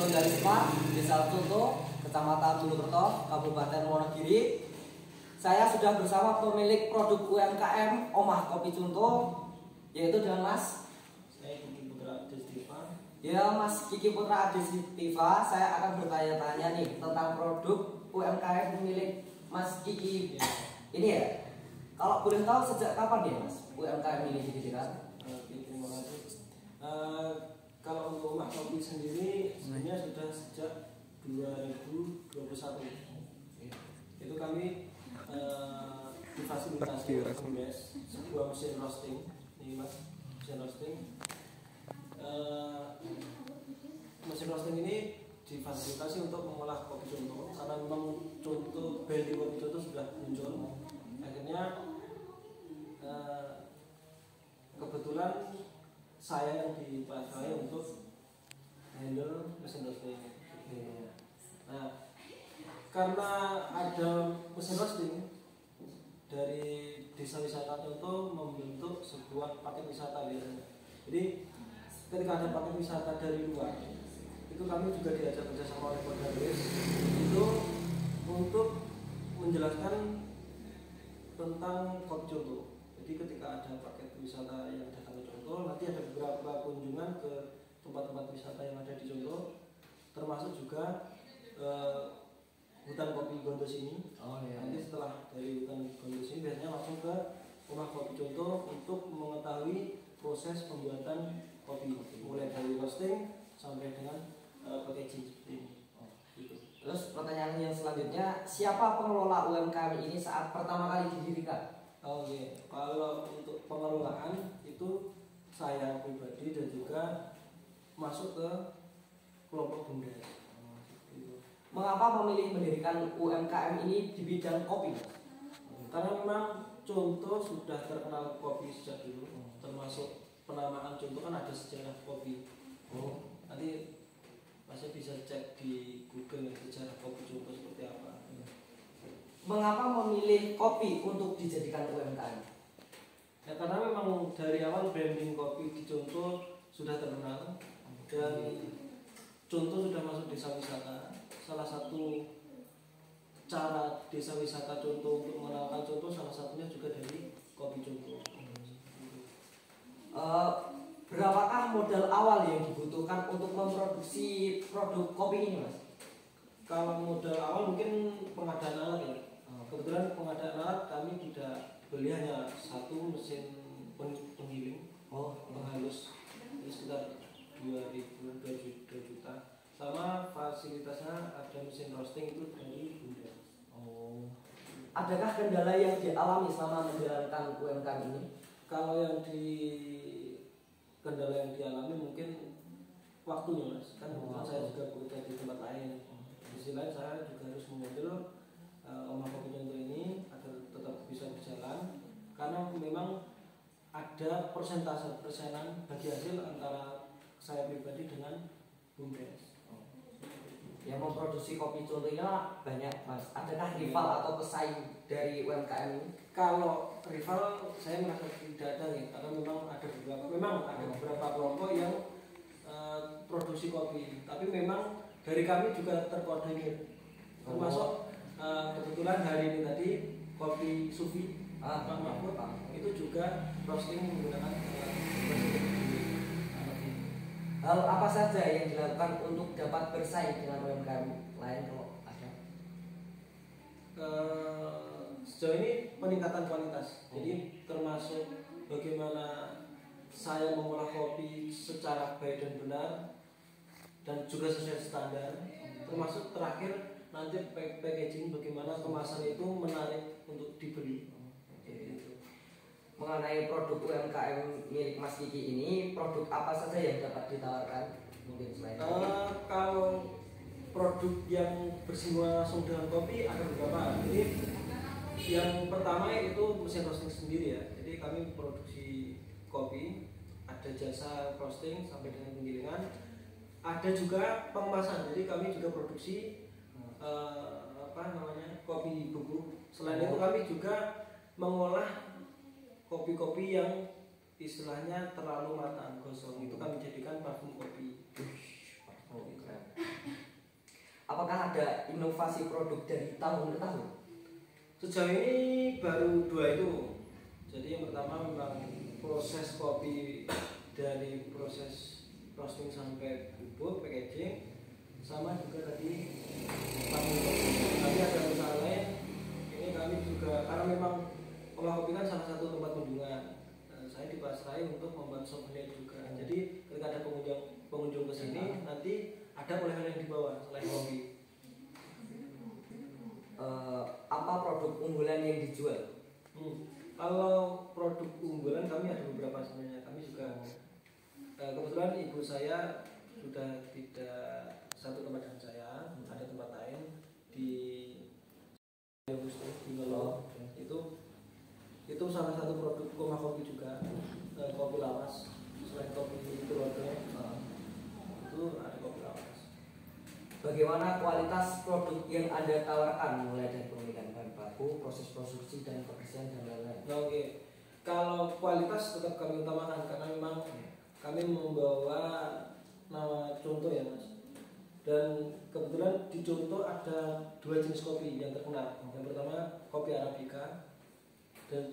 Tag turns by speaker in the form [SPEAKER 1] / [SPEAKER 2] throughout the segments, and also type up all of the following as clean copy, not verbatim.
[SPEAKER 1] Sosialisme Desa Conto, Kecamatan Bulukerto, Kabupaten Wonogiri. Saya sudah bersama pemilik produk UMKM Omah Kopi Conto, yaitu dengan Mas.
[SPEAKER 2] Saya Kiki Putra Adestiva.
[SPEAKER 1] Ya, Mas Kiki Putra Adestiva. Saya akan bertanya-tanya nih tentang produk UMKM milik Mas Kiki.
[SPEAKER 2] Ya.
[SPEAKER 1] Ini ya. Kalau boleh tahu sejak kapan ya Mas UMKM ini didirikan?
[SPEAKER 2] Oke, terima kasih. Kalau untuk Omah Kopi sendiri sebenarnya sudah sejak 2021. Itu kami difasilitasi oleh BUMDes sebuah mesin roasting. Ini Mas, mesin roasting. Mesin roasting ini difasilitasi untuk mengolah kopi conto karena memang conto branding kopi conto sudah muncul. Akhirnya kebetulan saya yang dipakai untuk handle mesin roasting. Nah, karena ada mesin roasting dari desa wisata contoh membentuk sebuah paket wisata biasanya. Jadi ketika ada paket wisata dari luar, itu kami juga diajak kerjasama oleh Polres itu untuk menjelaskan tentang kopi conto. Jadi ketika ada paket wisata yang datang ke Conto, nanti ada beberapa kunjungan ke tempat-tempat wisata yang ada di Conto, termasuk juga hutan kopi Gondos ini. Nanti setelah dari hutan Gondos ini biasanya langsung ke Omah Kopi Conto untuk mengetahui proses pembuatan kopi, mulai dari roasting sampai dengan packaging seperti ini. Gitu.
[SPEAKER 1] Terus pertanyaan yang selanjutnya, siapa pengelola UMKM ini saat pertama kali didirikan?
[SPEAKER 2] Oke, kalau untuk pengelolaan itu saya pribadi dan juga masuk ke kelompok BUMDes.
[SPEAKER 1] Mengapa memilih mendirikan UMKM ini di bidang kopi?
[SPEAKER 2] Karena memang contoh sudah terkenal kopi sejak dulu, termasuk penamaan contoh kan ada sejarah kopi. Nanti masih bisa cek di Google sejarah kopi contoh seperti apa.
[SPEAKER 1] Mengapa memilih kopi untuk dijadikan UMKM?
[SPEAKER 2] Ya karena memang dari awal branding kopi di Conto sudah terkenal dan Conto sudah masuk desa wisata. Salah satu cara desa wisata Conto untuk mengenalkan Conto salah satunya juga dari kopi Conto.
[SPEAKER 1] Berapakah modal awal yang dibutuhkan untuk memproduksi produk kopi ini, Mas?
[SPEAKER 2] Kalau modal awal mungkin pengadaan alat ya. Kebetulan pengadaan alat kami tidak beli hanya satu mesin penggiling, penghalus, ini sekitar 2 juta. Sama fasilitasnya ada mesin roasting itu dari BUMDes.
[SPEAKER 1] Adakah kendala yang dialami selama menjalankan UMKM ini?
[SPEAKER 2] Kalau yang kendala yang dialami mungkin waktunya Mas. Kan saya juga bekerja di tempat lain. Di sisi lain saya juga harus mengambil Omah Kopi Conto ini agar tetap bisa berjalan karena memang ada persenan bagi hasil antara saya pribadi dengan BUMDes.
[SPEAKER 1] Yang memproduksi kopi contohnya banyak, Mas. Adakah rival atau pesaing dari UMKM ini?
[SPEAKER 2] Kalau rival saya merasa tidak ada ya, karena memang ada beberapa kelompok yang produksi kopi, tapi memang dari kami juga terkoordinir, termasuk kebetulan hari ini tadi kopi Sufi Pak Mahfud itu juga roasting menggunakan
[SPEAKER 1] Hal apa saja yang dilakukan untuk dapat bersaing dengan UMKM lain kalau ada?
[SPEAKER 2] Sejauh ini peningkatan kualitas, jadi termasuk bagaimana saya mengolah kopi secara baik dan benar dan juga sesuai standar, termasuk terakhir nanti packaging bagaimana kemasan itu menarik untuk dibeli.
[SPEAKER 1] Mengenai produk UMKM milik Mas Kiki ini, produk apa saja yang dapat ditawarkan mungkin selain
[SPEAKER 2] kalau produk yang bersinggungan langsung dengan kopi ada beberapa. Jadi yang pertama itu mesin roasting sendiri ya. Jadi kami produksi kopi, ada jasa roasting sampai dengan penggilingan. Ada juga pengemasan. Jadi kami juga produksi kopi bubuk. Selain itu kami juga mengolah kopi-kopi yang istilahnya terlalu matang, gosong, itu kami jadikan parfum kopi.
[SPEAKER 1] apakah ada inovasi produk dari tahun ke tahun?
[SPEAKER 2] Sejauh ini baru 2 itu. Jadi yang pertama memang proses kopi dari proses roasting sampai bubuk, packaging, sama juga tadi tapi ada usaha lain. Ini kami juga karena memang olah kopi kan salah satu tempat kunjungan. Saya dipasrai untuk membuat souvenir juga. Jadi ketika ada pengunjung ke sini nanti ada oleh-oleh yang dibawa selain kopi.
[SPEAKER 1] Apa produk unggulan yang dijual?
[SPEAKER 2] Kalau produk unggulan kami ada beberapa sebenarnya. Kami juga kebetulan ibu saya sudah tidak satu tempat dengan saya, ada tempat lain di Ngelo. Itu salah satu produk rumah kopi juga, kopi lawas. Selain kopi itu lodonya, itu ada kopi lawas.
[SPEAKER 1] Bagaimana kualitas produk yang Anda tawarkan mulai dari pemilihan bahan baku, proses produksi dan kebersihan dan lain-lain?
[SPEAKER 2] Oke. Kalau kualitas tetap kami utamakan karena memang kami membawa nama contoh ya Mas. Dan kebetulan di contoh ada 2 jenis kopi yang terkenal. Yang pertama kopi Arabica dan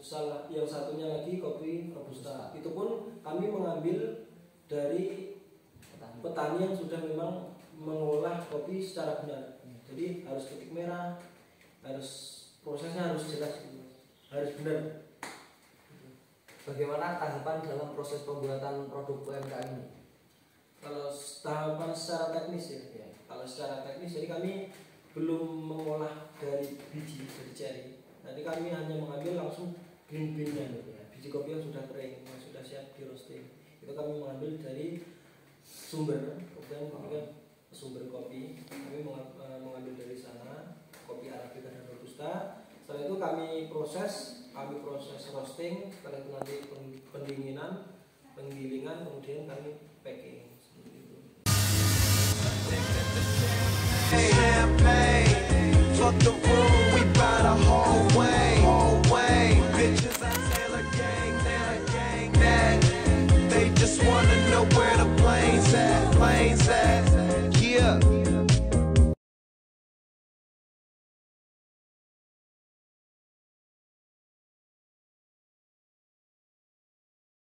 [SPEAKER 2] yang satunya lagi kopi Robusta. Itu pun kami mengambil dari petani yang sudah memang mengolah kopi secara benar. Jadi harus ketik merah, prosesnya harus jelas, harus benar.
[SPEAKER 1] Bagaimana tahapan dalam proses pembuatan produk UMKM ini?
[SPEAKER 2] Kalau tahapan secara teknis ya. Kalau secara teknis jadi kami belum mengolah dari biji dari cherry. Nanti kami hanya mengambil langsung green bean-nya, biji kopi yang sudah kering, yang sudah siap di roasting. Itu kami mengambil dari sumber, kemudian sumber kopi kami mengambil dari sana, kopi Arabica dan Robusta. Setelah itu kami proses roasting, setelah itu nanti pendinginan, penggilingan, kemudian kami packing.
[SPEAKER 3] Champagne, fuck the rules.